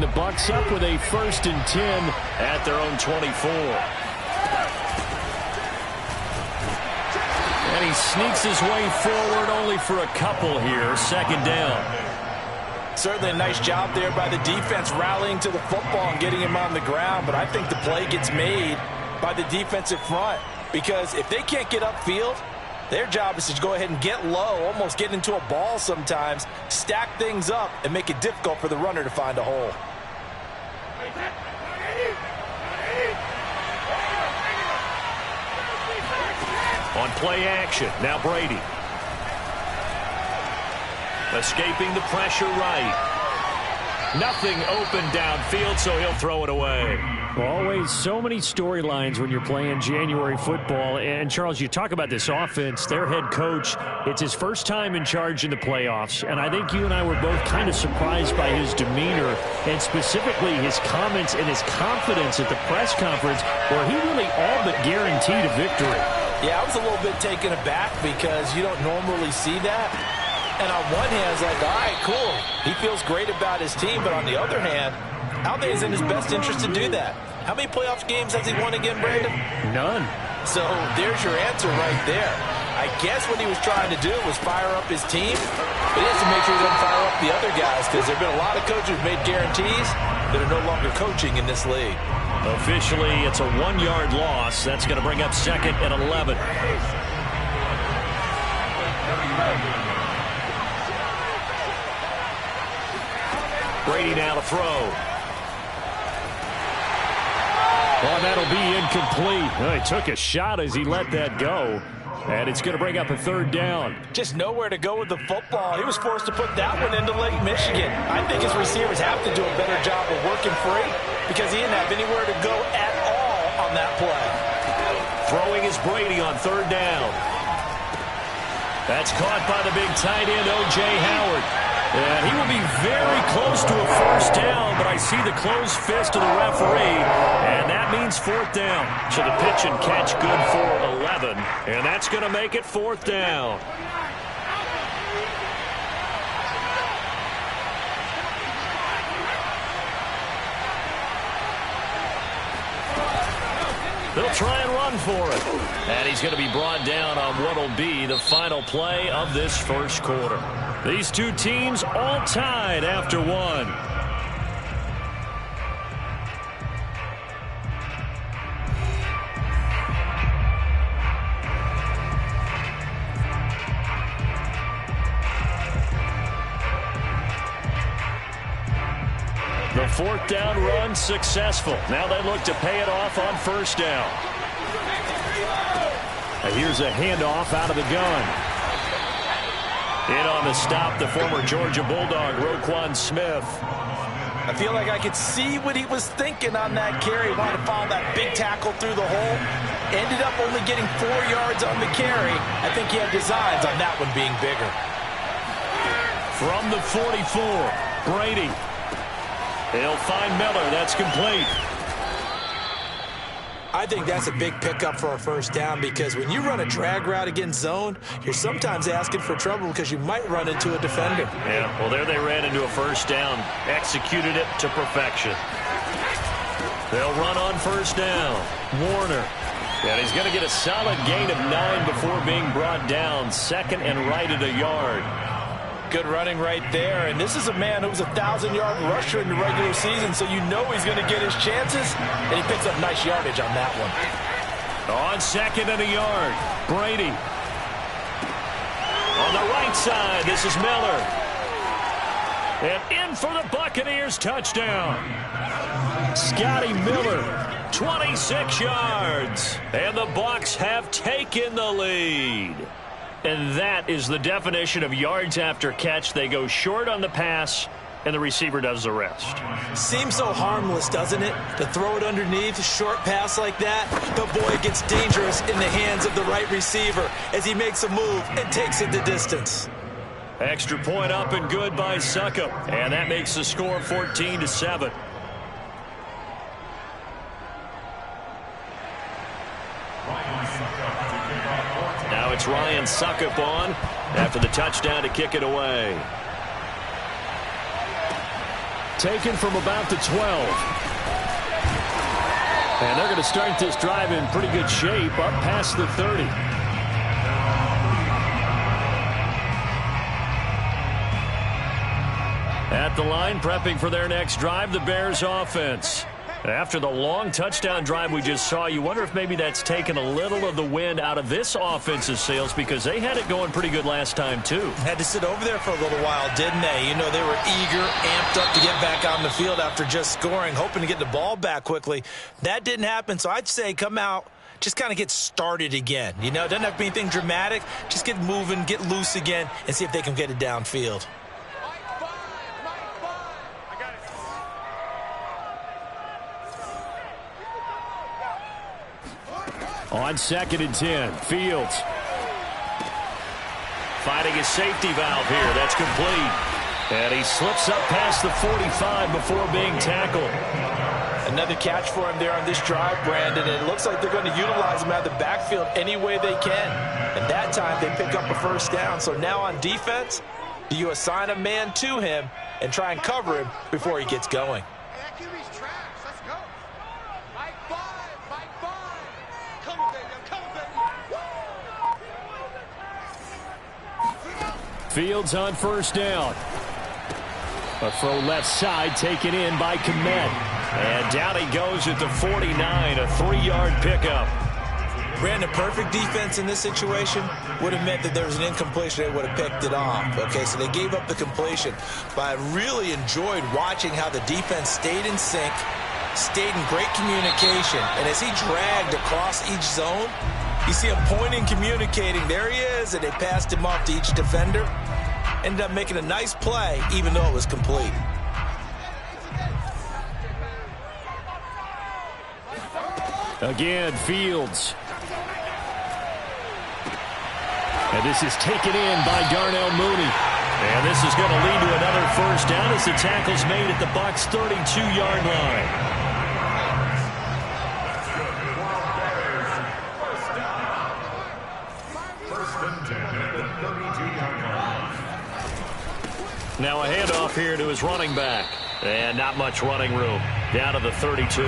the Bucs up with a 1st and 10 at their own 24. And he sneaks his way forward only for a couple here. 2nd down. Certainly a nice job there by the defense rallying to the football and getting him on the ground. But I think the play gets made by the defensive front, because if they can't get upfield, their job is to go ahead and get low, almost get into a ball sometimes, stack things up, and make it difficult for the runner to find a hole. On play action, now Brady. Escaping the pressure right. Nothing open downfield, so he'll throw it away. Always so many storylines when you're playing January football. And, Charles, you talk about this offense, their head coach, it's his first time in charge in the playoffs. And I think you and I were both kind of surprised by his demeanor and specifically his comments and his confidence at the press conference where he really all but guaranteed a victory. Yeah, I was a little bit taken aback because you don't normally see that. And on one hand, it's like, all right, cool. He feels great about his team. But on the other hand, I don't think it's in his best interest to do that. How many playoff games has he won again, Brandon? None. So there's your answer right there. I guess what he was trying to do was fire up his team. But he has to make sure he doesn't fire up the other guys, because there have been a lot of coaches who've made guarantees that are no longer coaching in this league. Officially, it's a 1-yard loss. That's going to bring up 2nd and 11. Brady now to throw. Oh, that'll be incomplete. Well, he took a shot as he let that go. And it's going to bring up a 3rd down. Just nowhere to go with the football. He was forced to put that one into Lake Michigan. I think his receivers have to do a better job of working free because he didn't have anywhere to go at all on that play. Throwing is Brady on 3rd down. That's caught by the big tight end, O.J. Howard. And he will be very close to a 1st down, but I see the closed fist of the referee, and that means 4th down. So the pitch and catch good for 11, and that's going to make it 4th down. They'll try and run for it. And he's going to be brought down on what will be the final play of this 1st quarter. These two teams all tied after 1. The 4th down run successful. Now they look to pay it off on 1st down. Here's a handoff out of the gun. In on the stop, the former Georgia Bulldog, Roquan Smith. I feel like I could see what he was thinking on that carry. Wanted to follow that big tackle through the hole. Ended up only getting 4 yards on the carry. I think he had designs on that one being bigger. From the 44, Brady. He'll find Miller. That's complete. I think that's a big pickup for a 1st down because when you run a drag route against zone, you're sometimes asking for trouble because you might run into a defender. Yeah, well, there they ran into a 1st down. Executed it to perfection. They'll run on 1st down. Warner. And he's going to get a solid gain of 9 before being brought down. 2nd and right at a yard. Good running right there. And this is a man who was a 1,000-yard rusher in the regular season, so you know he's going to get his chances. And he picks up nice yardage on that one. On 2nd and a yard, Brady. On the right side, this is Miller. And in for the Buccaneers touchdown. Scotty Miller, 26 yards. And the Bucs have taken the lead. And that is the definition of yards after catch. They go short on the pass, and the receiver does the rest. Seems so harmless, doesn't it? To throw it underneath, a short pass like that. But boy, it gets dangerous in the hands of the right receiver as he makes a move and takes it the distance. Extra point up and good by Succop. And that makes the score 14-7. Now it's Ryan Succop on after the touchdown to kick it away. taken from about the 12. And they're going to start this drive in pretty good shape, up past the 30. At the line, prepping for their next drive, the Bears offense. After the long touchdown drive we just saw, you wonder if maybe that's taken a little of the wind out of this offense's sails, because they had it going pretty good last time, too. Had to sit over there for a little while, didn't they? You know, they were eager, amped up to get back on the field after just scoring, hoping to get the ball back quickly. That didn't happen, so I'd say come out, just kind of get started again. You know, it doesn't have to be anything dramatic. Just get moving, get loose again, and see if they can get it downfield. On 2nd and 10, Fields. Finding his safety valve here. That's complete. And he slips up past the 45 before being tackled. Another catch for him there on this drive, Brandon. And it looks like they're going to utilize him out of the backfield any way they can. And that time they pick up a first down. So now on defense, do you assign a man to him and try and cover him before he gets going? Fields on first down. A throw left side taken in by Kmet. And down he goes at the 49, a 3-yard pickup. Brandon, perfect defense in this situation would have meant that there was an incompletion. They would have picked it off. Okay, so they gave up the completion. But I really enjoyed watching how the defense stayed in sync, stayed in great communication. And as he dragged across each zone, you see him pointing, communicating. There he is, and they passed him off to each defender. Ended up making a nice play, even though it was complete. Again, Fields. And this is taken in by Darnell Mooney. And this is going to lead to another first down as the tackle's made at the Bucs' 32-yard line. Now a handoff here to his running back. And not much running room. Down to the 32.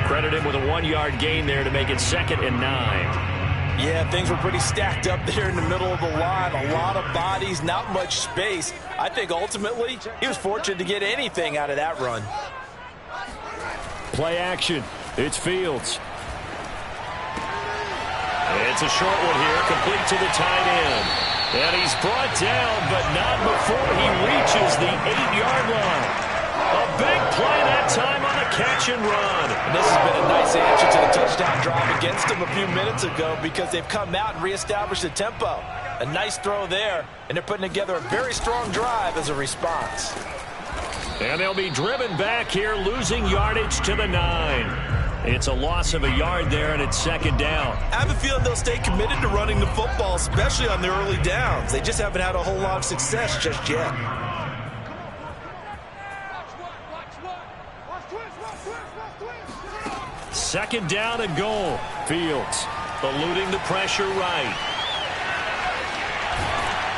Credit him with a 1-yard gain there to make it 2nd and 9. Yeah, things were pretty stacked up there in the middle of the line. A lot of bodies, not much space. I think ultimately he was fortunate to get anything out of that run. Play action. It's Fields. It's a short one here, complete to the tight end. And he's brought down, but not before he reaches the 8-yard line. A big play that time on the catch and run. And this has been a nice answer to the touchdown drive against them a few minutes ago, because they've come out and reestablished the tempo. A nice throw there, and they're putting together a very strong drive as a response. And they'll be driven back here, losing yardage to the 9. It's a loss of a yard there, and it's 2nd down. I have a feeling they'll stay committed to running the football, especially on the early downs. They just haven't had a whole lot of success just yet. Second down and goal. Fields eluding the pressure right.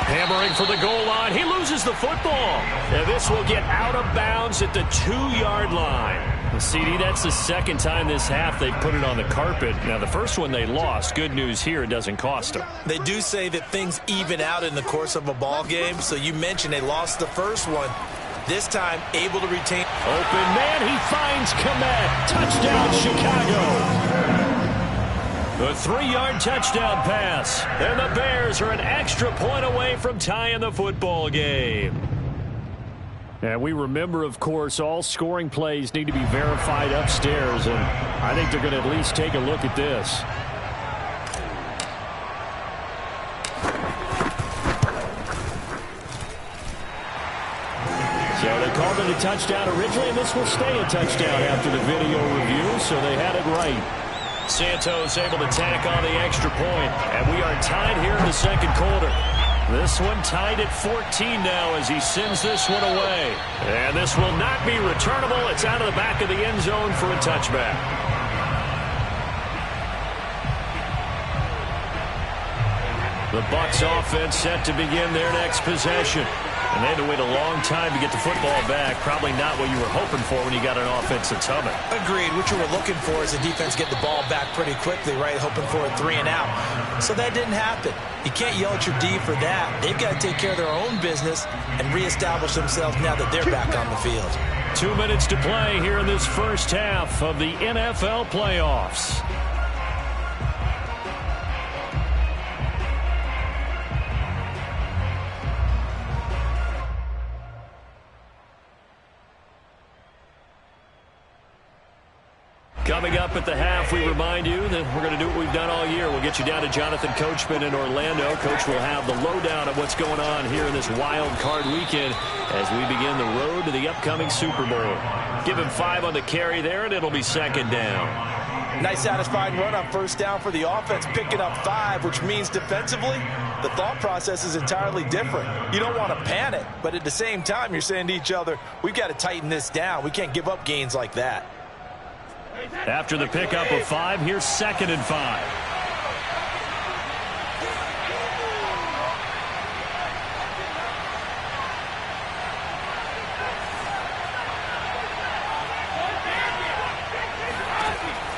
Hammering for the goal line. He loses the football. And this will get out of bounds at the 2-yard line. CD, that's the 2nd time this half they've put it on the carpet. Now, the first one they lost. Good news here, it doesn't cost them. They do say that things even out in the course of a ball game. So you mentioned they lost the first one. This time, able to retain. Open man, he finds Kmet. Touchdown, Chicago. The 3-yard touchdown pass. And the Bears are an extra point away from tying the football game. And we remember, of course, all scoring plays need to be verified upstairs, and I think they're going to at least take a look at this. So they called it a touchdown originally, and this will stay a touchdown after the video review, so they had it right. Santos able to tack on the extra point, and we are tied here in the 2nd quarter. This one tied at 14 now as he sends this one away. And this will not be returnable. It's out of the back of the end zone for a touchback. The Bucs offense set to begin their next possession. And they had to wait a long time to get the football back. Probably not what you were hoping for when you got an offense that's humming. Agreed. What you were looking for is the defense get the ball back pretty quickly, right? Hoping for a 3-and-out. So that didn't happen. You can't yell at your D for that. They've got to take care of their own business and reestablish themselves now that they're back on the field. 2 minutes to play here in this first half of the NFL playoffs. Coming up at the half, we remind you that we're going to do what we've done all year. We'll get you down to Jonathan Coachman in Orlando. Coach will have the lowdown of what's going on here in this wild card weekend as we begin the road to the upcoming Super Bowl. Give him 5 on the carry there, and it'll be second down. Nice satisfying run on first down for the offense, picking up 5, which means defensively, the thought process is entirely different. You don't want to panic, but at the same time, you're saying to each other, we've got to tighten this down. We can't give up gains like that. After the pickup of 5, here's 2nd and 5.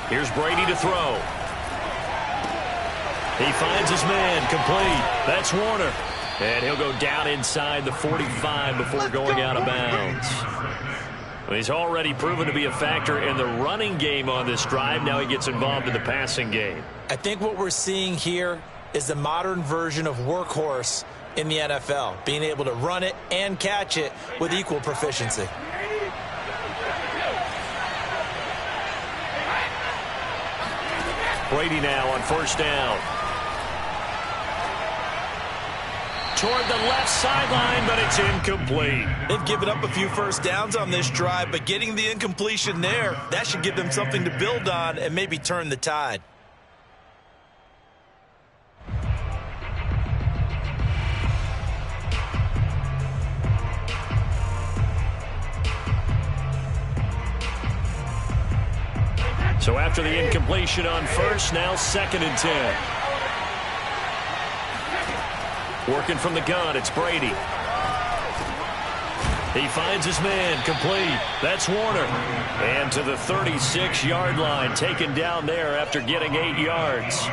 Here's Brady to throw. He finds his man, complete. That's Warner. And he'll go down inside the 45 before going out of bounds. He's already proven to be a factor in the running game on this drive. Now he gets involved in the passing game. I think what we're seeing here is the modern version of workhorse in the NFL, being able to run it and catch it with equal proficiency. Brady now on first down. Toward the left sideline, but it's incomplete. They've given up a few first downs on this drive, but getting the incompletion there, that should give them something to build on and maybe turn the tide. So after the incompletion on first, now 2nd and 10. Working from the gun, it's Brady. He finds his man, complete. That's Warner. And to the 36-yard line, taken down there after getting 8 yards.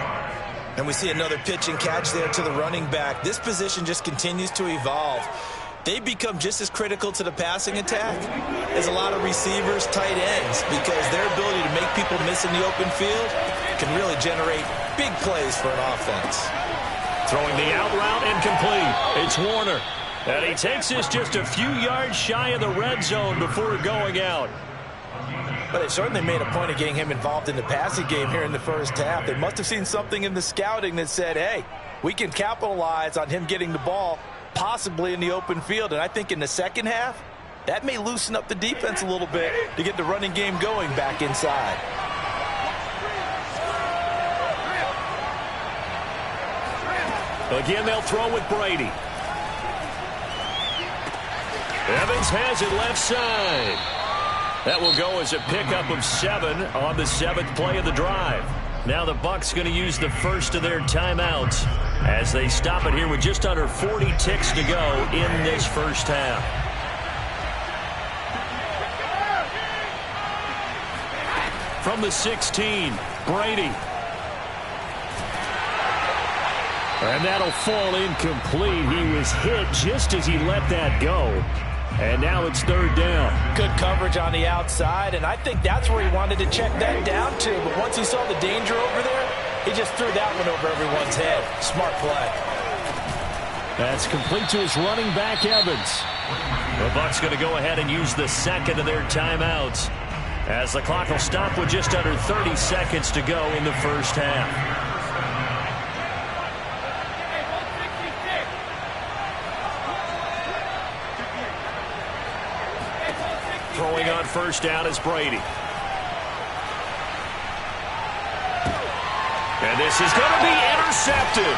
And we see another pitch and catch there to the running back. This position just continues to evolve. They've become just as critical to the passing attack as a lot of receivers, tight ends, because their ability to make people miss in the open field can really generate big plays for an offense. Throwing the out route, incomplete. It's Warner. And he takes this just a few yards shy of the red zone before going out. But they certainly made a point of getting him involved in the passing game here in the first half. They must have seen something in the scouting that said, hey, we can capitalize on him getting the ball possibly in the open field. And I think in the second half, that may loosen up the defense a little bit to get the running game going back inside. Again, they'll throw with Brady. Evans has it left side. That will go as a pickup of 7 on the 7th play of the drive. Now the Bucs going to use the first of their timeouts as they stop it here with just under 40 ticks to go in this first half. From the 16, Brady. And that'll fall incomplete. He was hit just as he let that go. And now it's 3rd down. Good coverage on the outside, and I think that's where he wanted to check that down to. But once he saw the danger over there, he just threw that one over everyone's head. Smart play. That's complete to his running back, Evans. The Bucs going to go ahead and use the second of their timeouts as the clock will stop with just under 30 seconds to go in the first half. Throwing on first down is Brady. And this is going to be intercepted.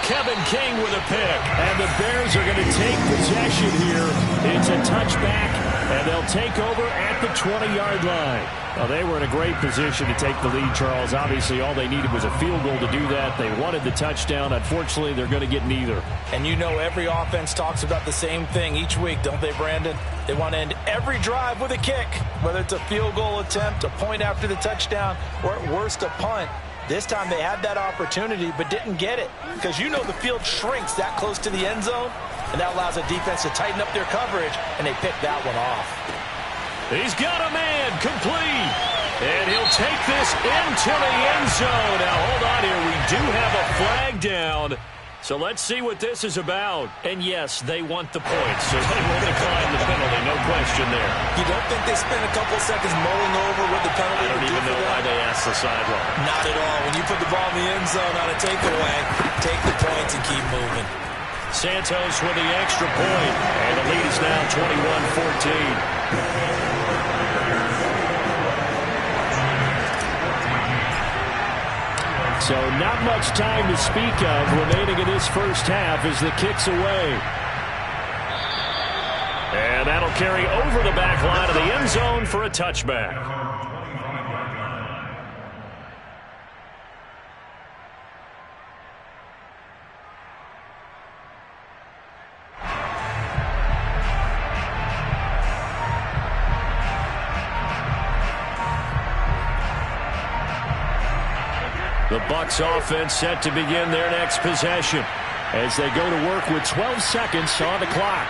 Kevin King with a pick. And the Bears are going to take possession here. It's a touchback And they'll take over at the 20-yard line. Well, they were in a great position to take the lead, Charles. Obviously, all they needed was a field goal to do that. They wanted the touchdown. Unfortunately, they're going to get neither. And you know every offense talks about the same thing each week, don't they, Brandon? They want to end every drive with a kick, whether it's a field goal attempt, a point after the touchdown, or at worst, a punt. This time they had that opportunity but didn't get it because you know the field shrinks that close to the end zone, and that allows the defense to tighten up their coverage, and they pick that one off. He's got a man complete, and he'll take this into the end zone. Now, hold on here. We do have a flag down, so let's see what this is about. And, yes, they want the points, so they will decline the penalty, no question there. You don't think they spent a couple seconds mulling over what the penalty would do for them? I don't even know why they asked the sideline. Not at all. When you put the ball in the end zone on a takeaway, take the points and keep moving. Santos with the extra point, and the lead is now 21-14. So not much time to speak of remaining in this first half as the kick's away. And that'll carry over the back line of the end zone for a touchback. The Bucs offense set to begin their next possession as they go to work with 12 seconds on the clock.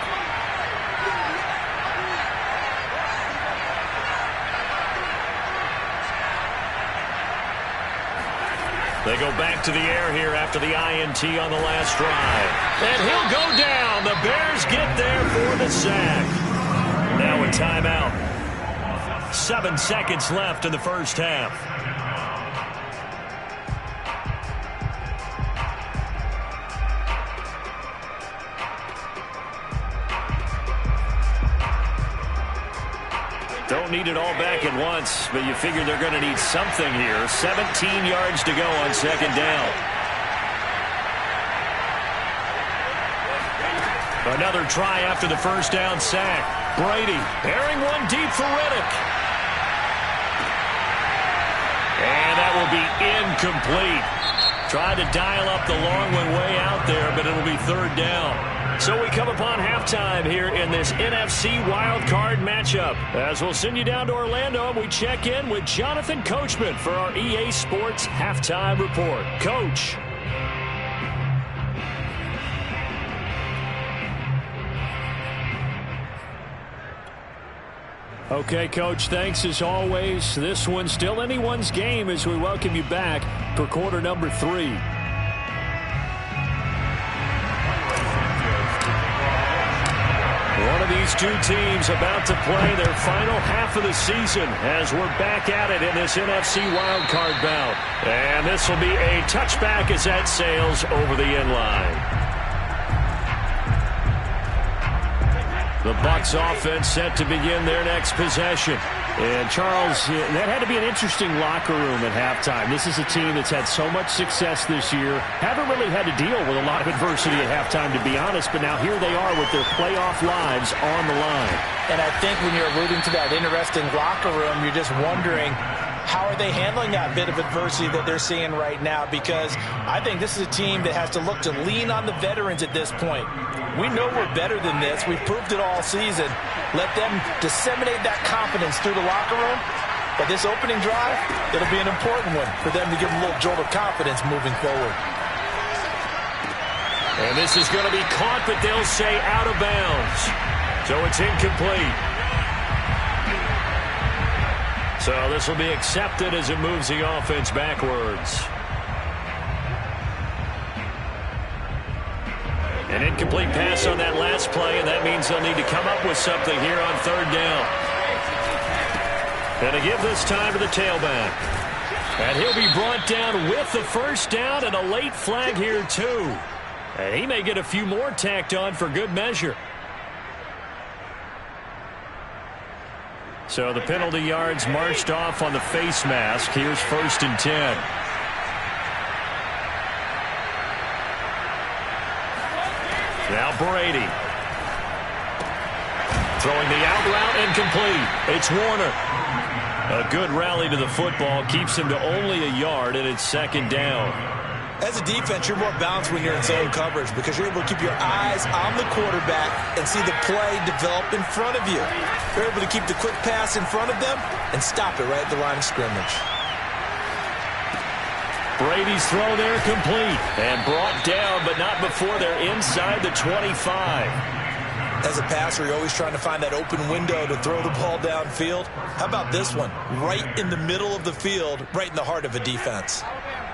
They go back to the air here after the INT on the last drive. And he'll go down. The Bears get there for the sack. Now a timeout. 7 seconds left in the first half. Don't need it all back at once, but you figure they're going to need something here. 17 yards to go on second down. Another try after the first down sack. Brady bearing one deep for Riddick. And that will be incomplete. Tried to dial up the long one way out there, but it'll be third down. So we come upon halftime here in this NFC wildcard matchup. As we'll send you down to Orlando, and we check in with Jonathan Coachman for our EA Sports Halftime Report. Coach. Okay, Coach, thanks as always. This one's still anyone's game as we welcome you back for quarter number 3. One of these two teams about to play their final half of the season as we're back at it in this NFC wildcard bout. And this will be a touchback as that sails over the end line. The Bucs offense set to begin their next possession. And, Charles, that had to be an interesting locker room at halftime. This is a team that's had so much success this year. Haven't really had to deal with a lot of adversity at halftime, to be honest. But now here they are with their playoff lives on the line. And I think when you're alluding to that interesting locker room, you're just wondering, how are they handling that bit of adversity that they're seeing right now? Because I think this is a team that has to look to lean on the veterans at this point. We know we're better than this. We've proved it all season. Let them disseminate that confidence through the locker room. But this opening drive, it'll be an important one for them to give them a little jolt of confidence moving forward. And this is going to be caught, but they'll say out of bounds. So it's incomplete. So this will be accepted as it moves the offense backwards. An incomplete pass on that last play, and that means they'll need to come up with something here on third down. And to give this time to the tailback. And he'll be brought down with the first down and a late flag here, too. And he may get a few more tacked on for good measure. So the penalty yards marched off on the face mask. Here's 1st and 10. Now Brady. Throwing the out route and complete. It's Warner. A good rally to the football keeps him to only a yard, and it's second down. As a defense, you're more balanced when you're in zone coverage because you're able to keep your eyes on the quarterback and see the play develop in front of you. You're able to keep the quick pass in front of them and stop it right at the line of scrimmage. Brady's throw there complete and brought down, but not before they're inside the 25. As a passer, you're always trying to find that open window to throw the ball downfield. How about this one? Right in the middle of the field, right in the heart of a defense.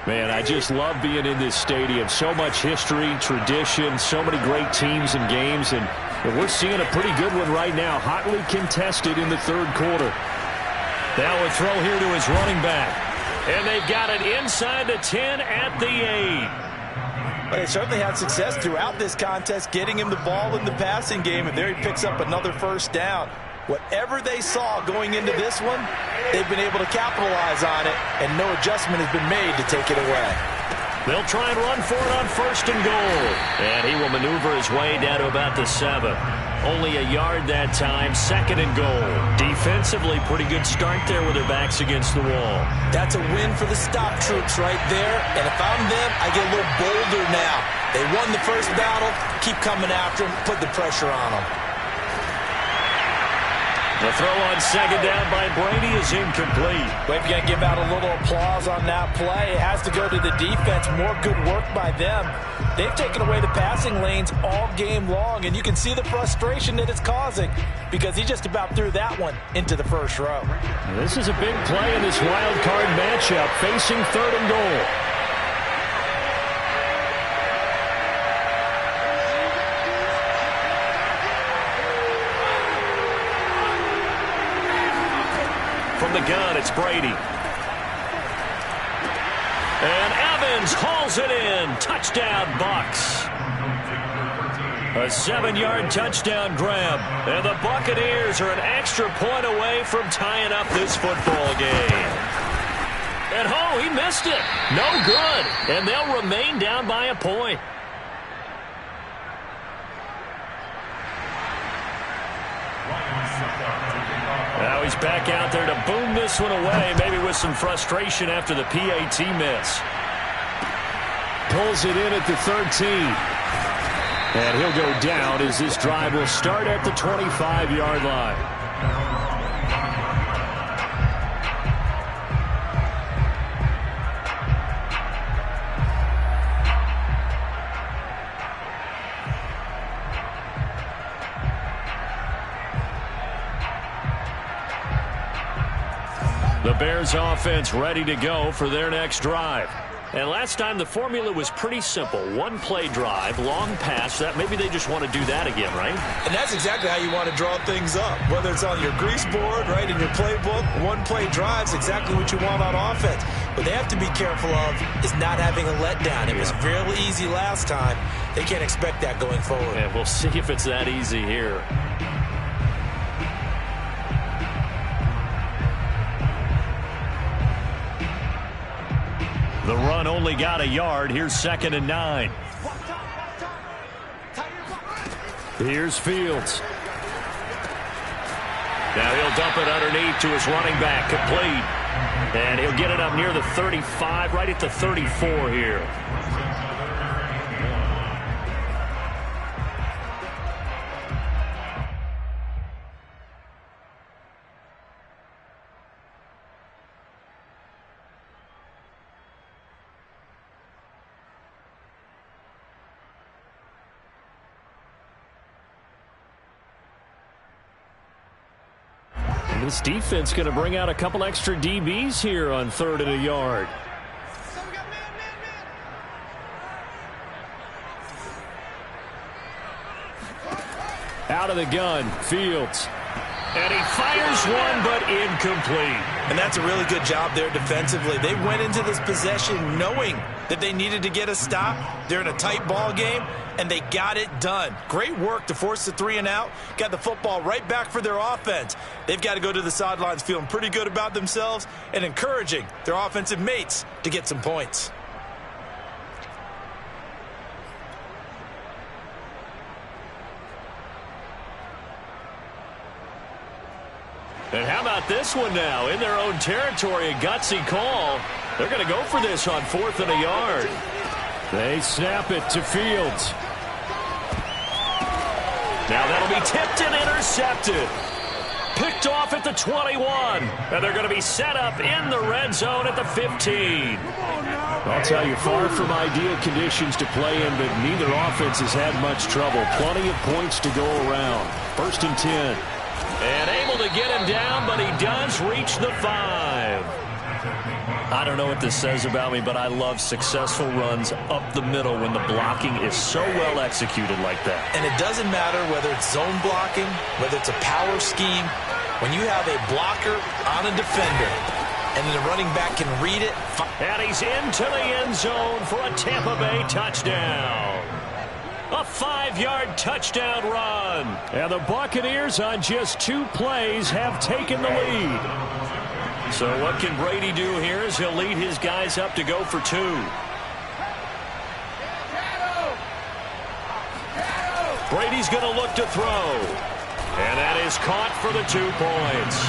Man, I just love being in this stadium. So much history, tradition, so many great teams and games, and we're seeing a pretty good one right now, hotly contested in the third quarter. Now a throw here to his running back, and they've got it inside the 10 at the 8. But they certainly had success throughout this contest, getting him the ball in the passing game, and there he picks up another first down. Whatever they saw going into this one, they've been able to capitalize on it, and no adjustment has been made to take it away. They'll try and run for it on first and goal. And he will maneuver his way down to about the 7. Only a yard that time, second and goal. Defensively, pretty good start there with their backs against the wall. That's a win for the stop troops right there. And if I'm them, I get a little bolder now. They won the first battle, keep coming after them, put the pressure on them. The throw on second down by Brady is incomplete. But if you got to give out a little applause on that play, it has to go to the defense. More good work by them. They've taken away the passing lanes all game long, and you can see the frustration that it's causing because he just about threw that one into the first row. This is a big play in this wild card matchup, facing third and goal. From the gun, it's Brady. And Evans hauls it in. Touchdown, Bucs. A 7-yard touchdown grab. And the Buccaneers are an extra point away from tying up this football game. And he missed it. No good. And they'll remain down by a point. Now he's back out there to boom this one away, maybe with some frustration after the PAT miss. Pulls it in at the 13. And he'll go down as this drive will start at the 25-yard line. The Bears offense ready to go for their next drive. And last time the formula was pretty simple. One play drive, long pass. That maybe they just want to do that again, right? And that's exactly how you want to draw things up. Whether it's on your grease board, right, in your playbook, one play drive's exactly what you want on offense. What they have to be careful of is not having a letdown. It was fairly easy last time. They can't expect that going forward. And we'll see if it's that easy here. The run only got a yard. Here's 2nd and 9. Here's Fields. Now he'll dump it underneath to his running back, complete. And he'll get it up near the 35, right at the 34 here. This defense going to bring out a couple extra DBs here on 3rd and a yard. Out of the gun, Fields. And he fires one, but incomplete. And that's a really good job there defensively. They went into this possession knowing that they needed to get a stop. They're in a tight ball game, and they got it done. Great work to force the 3 and out. Got the football right back for their offense. They've got to go to the sidelines feeling pretty good about themselves and encouraging their offensive mates to get some points. about this one now? In their own territory, a gutsy call. They're going to go for this on 4th and a yard. They snap it to Fields. Now that'll be tipped and intercepted. Picked off at the 21. And they're going to be set up in the red zone at the 15. I'll tell you, far from ideal conditions to play in, but neither offense has had much trouble. Plenty of points to go around. 1st and 10. And able to get him down, but he does reach the 5. I don't know what this says about me, but I love successful runs up the middle when the blocking is so well executed like that. And it doesn't matter whether it's zone blocking, whether it's a power scheme. When you have a blocker on a defender and the running back can read it. And he's into the end zone for a Tampa Bay touchdown. A 5-yard touchdown run. And the Buccaneers on just 2 plays have taken the lead. So what can Brady do here is he'll lead his guys up to go for 2. Brady's going to look to throw. And that is caught for the 2 points.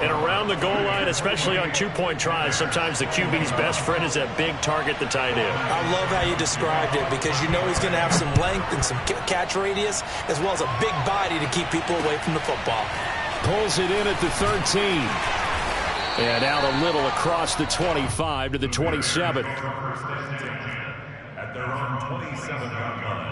And around the goal line, especially on 2-point tries, sometimes the QB's best friend is that big target, the tight end. I love how you described it because you know he's going to have some length and some catch radius as well as a big body to keep people away from the football. Pulls it in at the 13. And out a little across the 25 to the 27. At their own 27-yard line.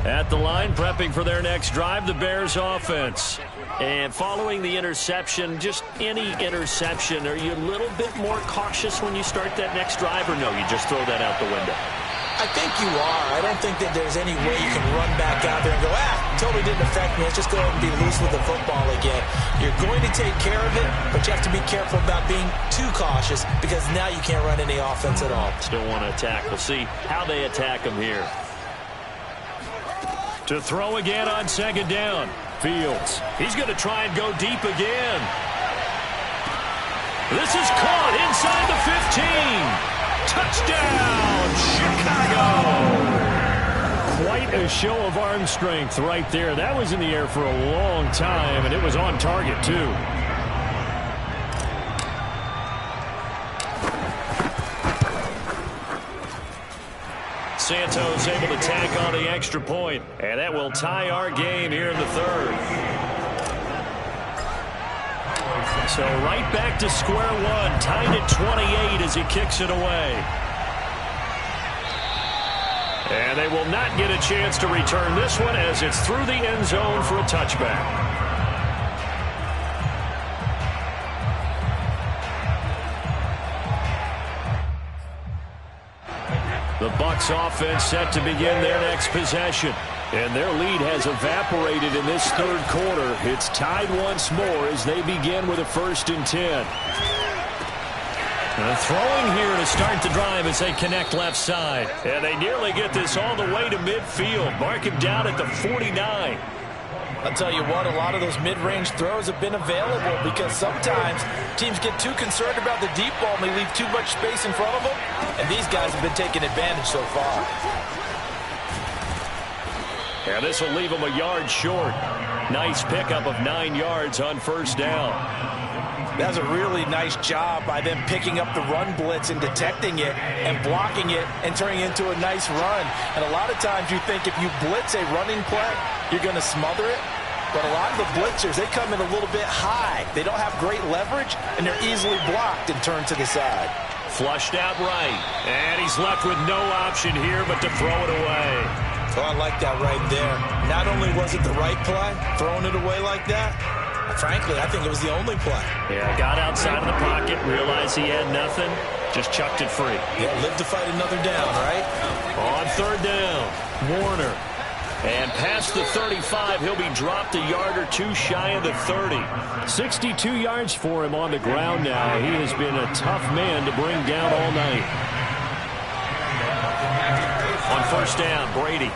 At the line, prepping for their next drive, the Bears offense. And following the interception, just any interception, are you a little bit more cautious when you start that next drive, or no, you just throw that out the window? I think you are. I don't think that there's any way you can run back out there and go, totally didn't affect me. Let's just go ahead and be loose with the football again. You're going to take care of it, but you have to be careful about being too cautious because now you can't run any offense at all. Still want to attack. We'll see how they attack them here. To throw again on 2nd down. Fields. He's going to try and go deep again. This is caught inside the 15. Touchdown, Chicago. Quite a show of arm strength right there. That was in the air for a long time, and it was on target, too. Santos able to tack on the extra point, and that will tie our game here in the 3rd. So right back to square one, tied at 28 as he kicks it away. And they will not get a chance to return this one as it's through the end zone for a touchback. The Bucs offense set to begin their next possession. And their lead has evaporated in this 3rd quarter. It's tied once more as they begin with a 1st and 10. And throwing here to start the drive as they connect left side. And they nearly get this all the way to midfield. Mark him down at the 49. I'll tell you what, a lot of those mid-range throws have been available because sometimes teams get too concerned about the deep ball and they leave too much space in front of them. And these guys have been taking advantage so far. And this will leave them a yard short. Nice pickup of 9 yards on 1st down. That's a really nice job by them picking up the run blitz and detecting it and blocking it and turning it into a nice run. And a lot of times you think if you blitz a running play, you're going to smother it. But a lot of the blitzers, they come in a little bit high. They don't have great leverage, and they're easily blocked and turned to the side. Flushed out right. And he's left with no option here but to throw it away. Oh, I like that right there. Not only was it the right play, throwing it away like that, frankly, I think it was the only play. Yeah, got outside of the pocket, realized he had nothing, just chucked it free. Yeah, live to fight another down, right? On 3rd down, Warner. And past the 35, he'll be dropped a yard or two shy of the 30. 62 yards for him on the ground now. He has been a tough man to bring down all night. On 1st down, Brady.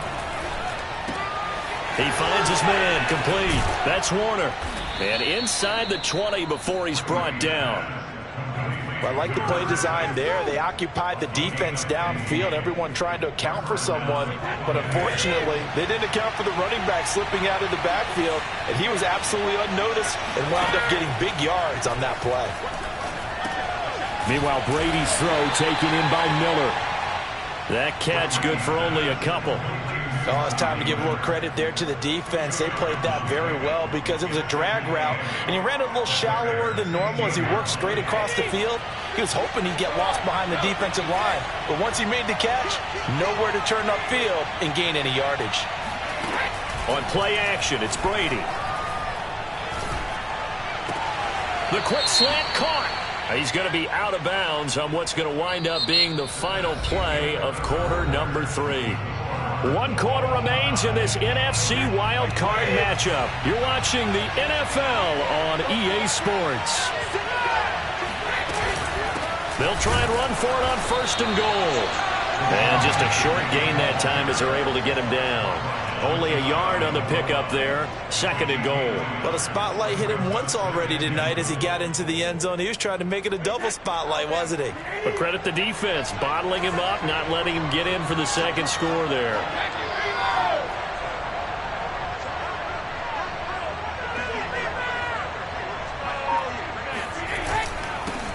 He finds his man, complete. That's Warner. And inside the 20 before he's brought down. I like the play design there. They occupied the defense downfield, everyone trying to account for someone. But unfortunately, they didn't account for the running back slipping out of the backfield. And he was absolutely unnoticed and wound up getting big yards on that play. Meanwhile, Brady's throw taken in by Miller. That catch good for only a couple. Oh, it's time to give a little credit there to the defense. They played that very well because it was a drag route, and he ran a little shallower than normal as he worked straight across the field. He was hoping he'd get lost behind the defensive line, but once he made the catch, nowhere to turn upfield and gain any yardage. On play action, it's Brady. The quick slant caught. He's going to be out of bounds on what's going to wind up being the final play of quarter number 3. 1 quarter remains in this NFC Wild Card matchup. You're watching the NFL on EA Sports. They'll try and run for it on 1st and goal. And just a short gain that time as they're able to get him down. Only a yard on the pickup there. 2nd and goal. Well, the spotlight hit him once already tonight as he got into the end zone. He was trying to make it a double spotlight, wasn't he? But credit the defense, bottling him up, not letting him get in for the 2nd score there.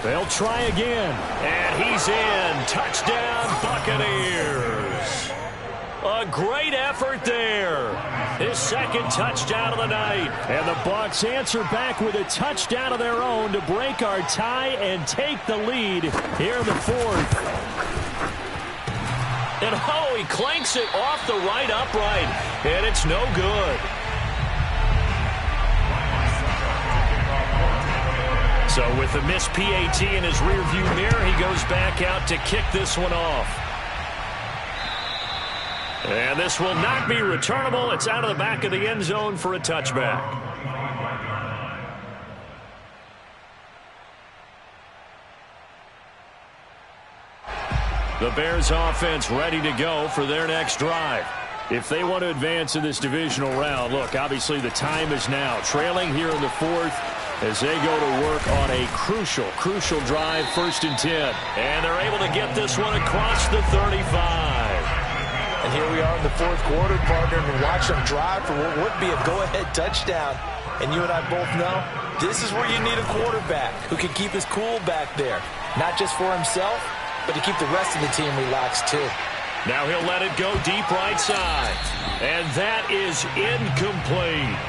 They'll try again. And he's in. Touchdown, Buccaneers. A great effort there. His 2nd touchdown of the night. And the Bucs answer back with a touchdown of their own to break our tie and take the lead here in the 4th. And oh, he clanks it off the right upright. And it's no good. So with the missed PAT in his rearview mirror, he goes back out to kick this one off. And this will not be returnable. It's out of the back of the end zone for a touchback. The Bears offense ready to go for their next drive. If they want to advance in this divisional round, look, obviously the time is now. Trailing here in the 4th as they go to work on a crucial drive, 1st and 10. And they're able to get this one across the 35. And here we are in the 4th quarter, partner, and watch them drive for what would be a go-ahead touchdown. And you and I both know this is where you need a quarterback who can keep his cool back there. Not just for himself, but to keep the rest of the team relaxed too. Now he'll let it go deep right side. And that is incomplete.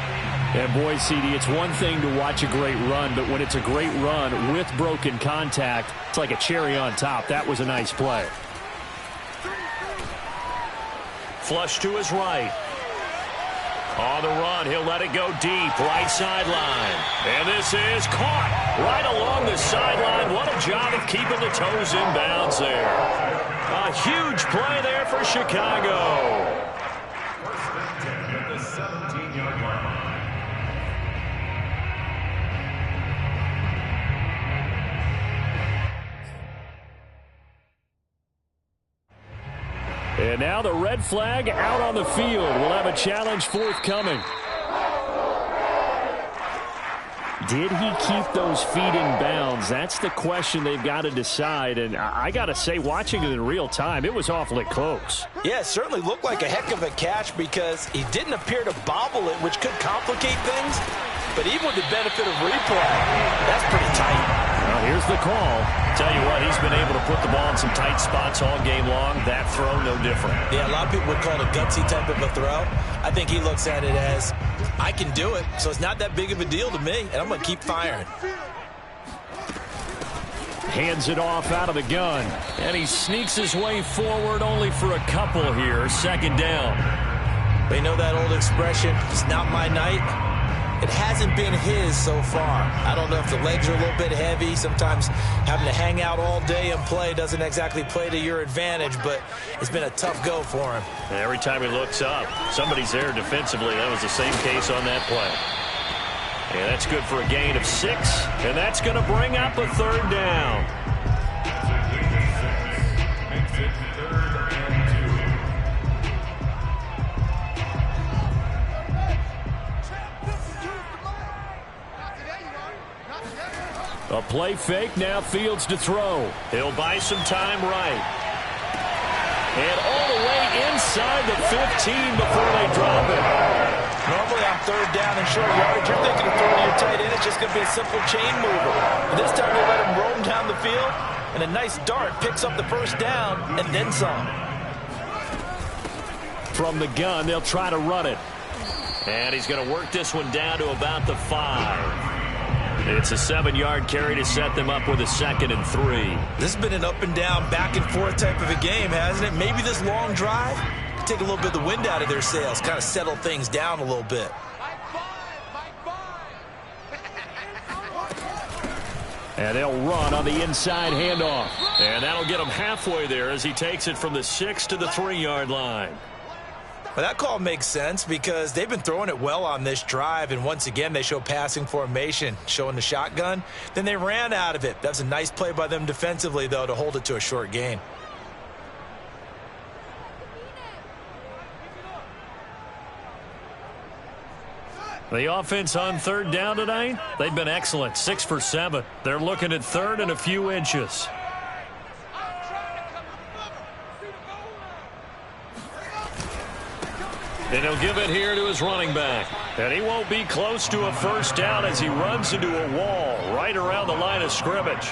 And boy, CD, it's one thing to watch a great run, but when it's a great run with broken contact, it's like a cherry on top. That was a nice play. Flush to his right. On the run, he'll let it go deep, right sideline. And this is caught right along the sideline. What a job of keeping the toes in bounds there. A huge play there for Chicago. First and 10 at the 17-yard line. And now the red flag out on the field. We'll have a challenge forthcoming. Did he keep those feet in bounds? That's the question they've got to decide. And I got to say, watching it in real time, it was awfully close. Yeah, it certainly looked like a heck of a catch because he didn't appear to bobble it, which could complicate things. But even with the benefit of replay, that's pretty tight. Well, here's the call. Tell you what, he's been able to put the ball in some tight spots all game long. That throw, no different. Yeah, a lot of people would call it a gutsy type of a throw. I think he looks at it as, I can do it, so it's not that big of a deal to me, and I'm going to keep firing. Hands it off out of the gun. And he sneaks his way forward only for a couple here. 2nd down. They know that old expression, it's not my night. It hasn't been his so far. I don't know if the legs are a little bit heavy. Sometimes having to hang out all day and play doesn't exactly play to your advantage, but it's been a tough go for him. And every time he looks up, somebody's there defensively. That was the same case on that play. And that's good for a gain of 6, and that's going to bring up a 3rd down. Makes it 3rd and 2. A play fake, now Fields to throw. He'll buy some time right. And all the way inside the 15 before they drop it. Normally on third down and short yardage, you're thinking of throwing your tight end. It's just going to be a simple chain mover. But this time they let him roam down the field, and a nice dart picks up the first down and then some. From the gun, they'll try to run it. And he's going to work this one down to about the 5. It's a 7-yard carry to set them up with a 2nd and 3. This has been an up and down, back and forth type of a game, hasn't it? Maybe this long drive could take a little bit of the wind out of their sails, kind of settle things down a little bit. And they'll run on the inside handoff. And that'll get him halfway there as he takes it from the 6 to the 3-yard line. Well, that call makes sense because they've been throwing it well on this drive, and once again they show passing formation, showing the shotgun. Then they ran out of it. That's a nice play by them defensively, though, to hold it to a short gain. The offense on third down tonight, they've been excellent, 6 for 7. They're looking at third and a few inches. And he'll give it here to his running back. And he won't be close to a first down as he runs into a wall right around the line of scrimmage.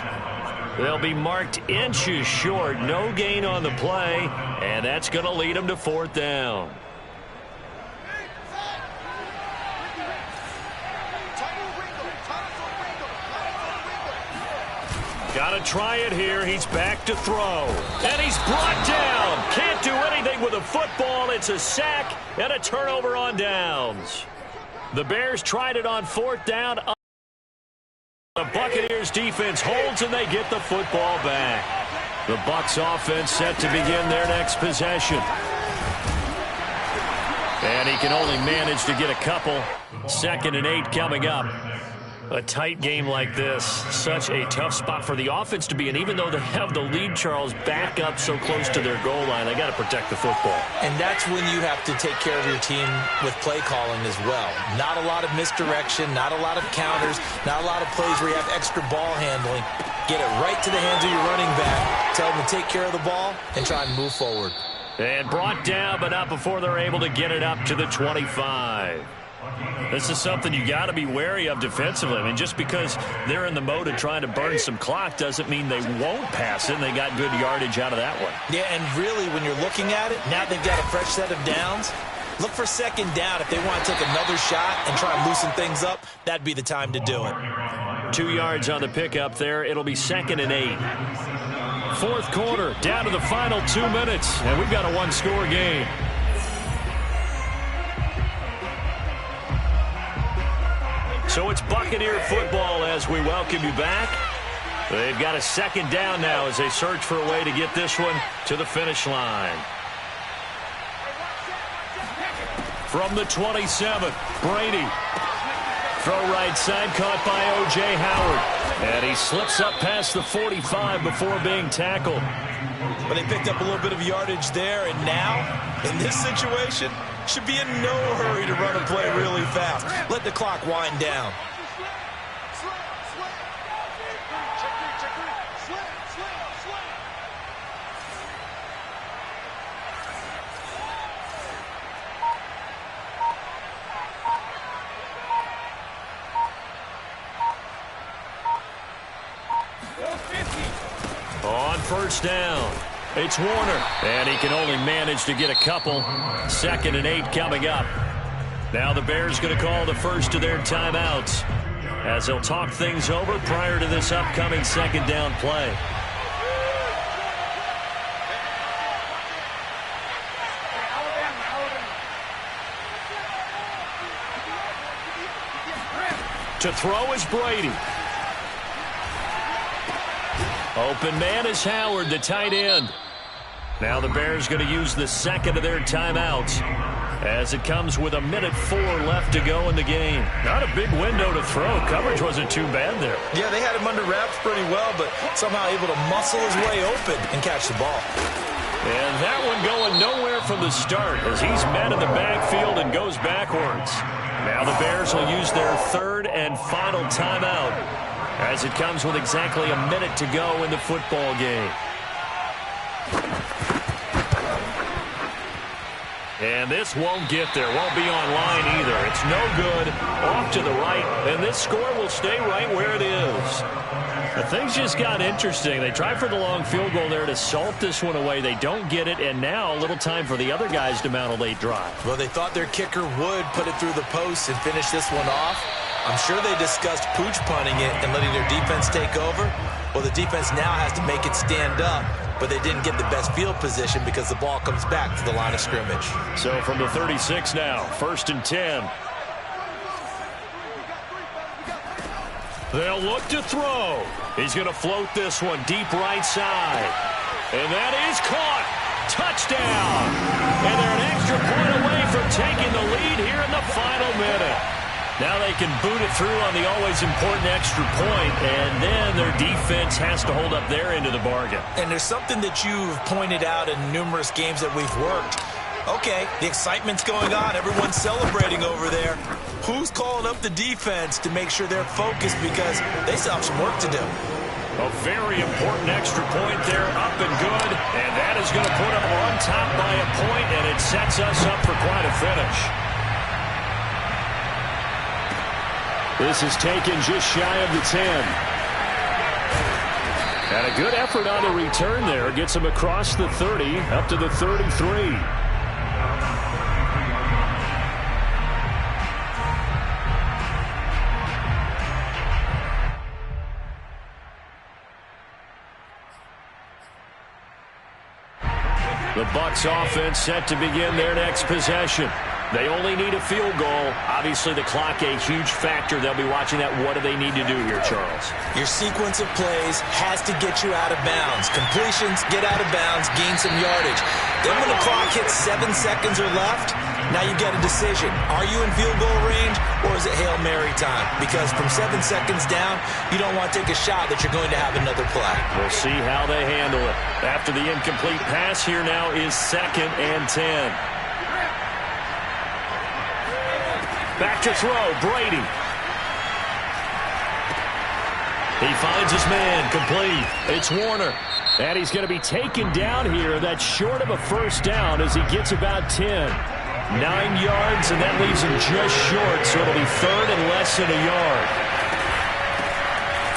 They'll be marked inches short, no gain on the play, and that's going to lead him to 4th down. Got to try it here. He's back to throw. And he's brought down. Can't do anything with a football. It's a sack and a turnover on downs. The Bears tried it on 4th down. The Buccaneers defense holds and they get the football back. The Bucs offense set to begin their next possession. And he can only manage to get a couple. 2nd and 8 coming up. A tight game like this, such a tough spot for the offense to be in. Even though they have the lead, Charles, back up so close to their goal line, they got to protect the football. And that's when you have to take care of your team with play calling as well. Not a lot of misdirection, not a lot of counters, not a lot of plays where you have extra ball handling. Get it right to the hands of your running back. Tell them to take care of the ball and try and move forward. And brought down, but not before they're able to get it up to the 25. This is something you got to be wary of defensively. I mean, just because they're in the mode of trying to burn some clock doesn't mean they won't pass it, and they got good yardage out of that one. Yeah, and really, when you're looking at it, now they've got a fresh set of downs. Look for 2nd down. If they want to take another shot and try and loosen things up, that'd be the time to do it. 2 yards on the pickup there. It'll be 2nd and 8. 4th quarter, down to the final 2 minutes, and we've got a one-score game. So it's Buccaneer football as we welcome you back. They've got a 2nd down now as they search for a way to get this one to the finish line. From the 27, Brady. Throw right side, caught by O.J. Howard. And he slips up past the 45 before being tackled. But they picked up a little bit of yardage there, and now, in this situation, should be in no hurry to run a play really fast. Let the clock wind down. On 1st down, it's Warner, and he can only manage to get a couple. 2nd and 8 coming up. Now the Bears going to call the first of their timeouts as they'll talk things over prior to this upcoming 2nd down play. To throw is Brady. Open man is Howard, the tight end. Now the Bears going to use the 2nd of their timeouts as it comes with 1:04 left to go in the game. Not a big window to throw. Coverage wasn't too bad there. Yeah, they had him under wraps pretty well, but somehow able to muscle his way open and catch the ball. And that one going nowhere from the start as he's met in the backfield and goes backwards. Now the Bears will use their 3rd and final timeout as it comes with exactly a minute to go in the football game. And this won't get there, won't be online either. It's no good, off to the right, and this score will stay right where it is. But things just got interesting. They tried for the long field goal there to salt this one away. They don't get it, and now a little time for the other guys to mount a late drive. Well, they thought their kicker would put it through the post and finish this one off. I'm sure they discussed pooch punting it and letting their defense take over. Well, the defense now has to make it stand up, but they didn't get the best field position because the ball comes back to the line of scrimmage. So from the 36 now, 1st and 10. They'll look to throw. He's going to float this one deep right side. And that is caught. Touchdown. And they're an extra point away from taking the lead here in the final minute. Now they can boot it through on the always important extra point, and then their defense has to hold up their end of the bargain. And there's something that you've pointed out in numerous games that we've worked. Okay, the excitement's going on. Everyone's celebrating over there. Who's calling up the defense to make sure they're focused because they still have some work to do? A very important extra point there, up and good. And that is going to put them on top by a point, and it sets us up for quite a finish. This is taken just shy of the 10. And a good effort on the return there. Gets him across the 30, up to the 33. The Bucs offense set to begin their next possession. They only need a field goal. Obviously, the clock a huge factor. They'll be watching that. What do they need to do here, Charles? Your sequence of plays has to get you out of bounds. Completions, get out of bounds, gain some yardage. Then when the clock hits 7 seconds or left, now you get a decision. Are you in field goal range, or is it Hail Mary time? Because from 7 seconds down, you don't want to take a shot that you're going to have another play. We'll see how they handle it. After the incomplete pass, here now is 2nd and 10. Back to throw, Brady. He finds his man, complete. It's Warner. And he's going to be taken down here. That's short of a first down as he gets about 10. 9 yards, and that leaves him just short, so it'll be 3rd and less than a yard.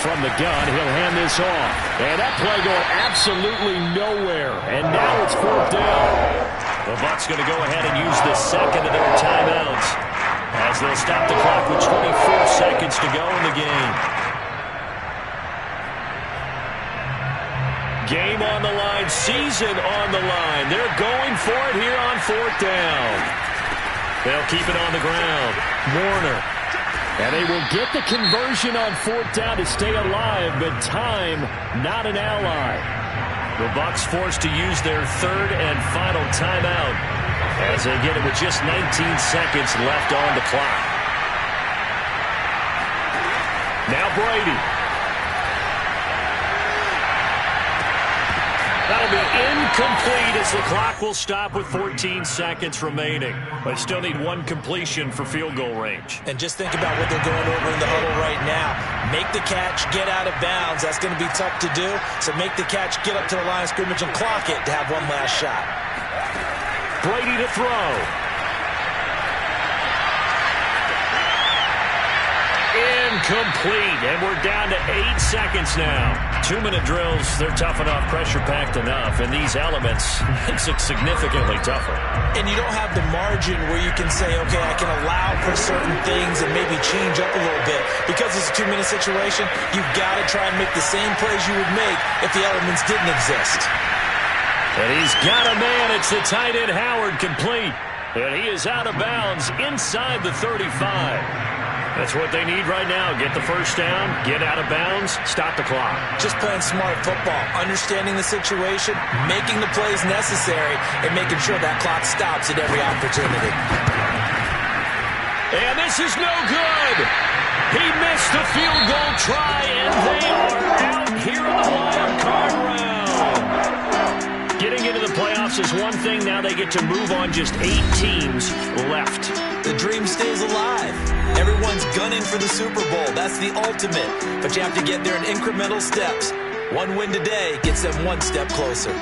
From the gun, he'll hand this off. And that play going absolutely nowhere. And now it's 4th down. The Bucs going to go ahead and use the second of their timeouts, as they'll stop the clock with 24 seconds to go in the game. Game on the line, season on the line. They're going for it here on 4th down. They'll keep it on the ground. Warner. And they will get the conversion on 4th down to stay alive, but time not an ally. The Bucs forced to use their 3rd and final timeout, as they get it with just 19 seconds left on the clock. Now Brady. That'll be incomplete as the clock will stop with 14 seconds remaining. They still need one completion for field goal range. And just think about what they're going over in the huddle right now. Make the catch, get out of bounds. That's going to be tough to do. So make the catch, get up to the line of scrimmage, and clock it to have one last shot. Brady to throw. Incomplete, and we're down to 8 seconds now. 2-minute drills, they're tough enough, pressure-packed enough, and these elements makes it significantly tougher. And you don't have the margin where you can say, okay, I can allow for certain things and maybe change up a little bit. Because it's a 2-minute situation, you've got to try and make the same plays you would make if the elements didn't exist. And he's got a man. It's the tight end Howard, complete. And he is out of bounds inside the 35. That's what they need right now. Get the first down, get out of bounds, stop the clock. Just playing smart football, understanding the situation, making the plays necessary, and making sure that clock stops at every opportunity. And this is no good. He missed the field goal try, and they are out here in the wild card round. Getting into the playoffs is one thing. Now they get to move on. Just 8 teams left. The dream stays alive. Everyone's gunning for the Super Bowl. That's the ultimate. But you have to get there in incremental steps. One win today gets them one step closer.